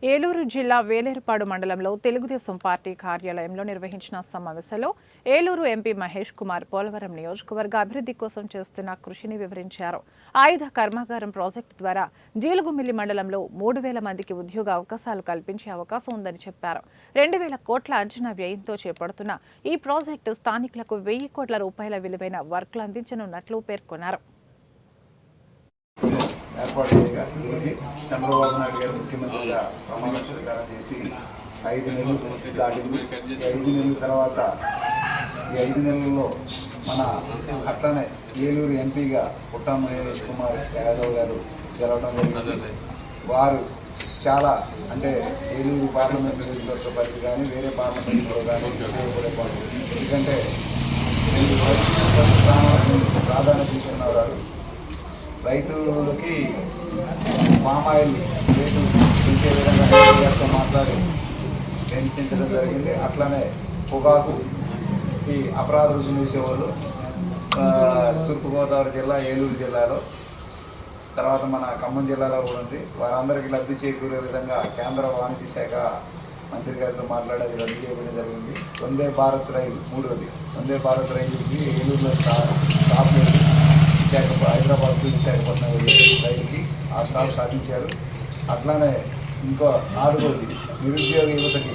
ఏలూరు జిల్లా వేలేరుపాడు మండలంలో తెలుగుదేశం పార్టీ కార్యాలయంలో నిర్వహించిన సమావేశంలో ఏలూరు ఎంపీ మహేష్ కుమార్ పోలవరం నియోజకవర్గ అభివృద్ధి కోసం చేస్తున్న కృషిని వివరించారు. ఆయుధ కర్మాగారం ప్రాజెక్టు ద్వారా జీలుగుమిల్లి మండలంలో 3,000 మందికి ఉద్యోగ అవకాశాలు కల్పించే అవకాశం ఉందని చెప్పారు. 2,000 కోట్ల అంచనా వ్యయంతో చేపడుతున్న ఈ ప్రాజెక్టు స్థానికులకు 1,000 కోట్ల రూపాయల విలువైన వర్క్లు అందించనున్నట్లు పేర్కొన్నారు. ఏర్పాటు చేయగా చేసి చంద్రబాబు నాయుడు గారు ముఖ్యమంత్రిగా ప్రమాణ స్వీకారం చేసి 5 నెలలు దాటింది. ఈ 5 నెలల తర్వాత ఈ 5 నెలల్లో మన అట్లనే ఏలూరు ఎంపీగా పుట్టా మహేష్ కుమార్ యాదవ్ గారు గెలవడం జరిగింది. వారు చాలా అంటే ఏలూరు పార్లమెంట్ నియోజకవర్గ పరిధి కానీ వేరే పార్లమెంట్లో కానీ ఉపయోగపడే పనులు, ఎందుకంటే ప్రాధాన్యత ఇస్తున్నారు. రైతులకి పామాయిల్ రేటు పెంచే విధంగా మాట్లాడి పెంచడం జరిగింది. అట్లానే పొగాకుకి అపరాధ రుజువు వేసేవాళ్ళు తూర్పుగోదావరి జిల్లా, ఏలూరు జిల్లాలో, తర్వాత మన ఖమ్మం జిల్లాలో కూడా ఉంది. వారందరికీ లబ్ధి చేకూరే విధంగా కేంద్ర వాణిజ్య శాఖ మంత్రి గారితో మాట్లాడేది రద్దు చేయడం జరిగింది. వందే భారత్ రైలు 3వది వందే భారత్ రైలుకి ఏలూరులో స్టాప్ లేదు. హైదరాబాద్ టు విశాఖపట్నం రైలుకి ఆ స్టాప్ సాధించారు. అట్లానే ఇంకో 4వది నిరుద్యోగ యువతకి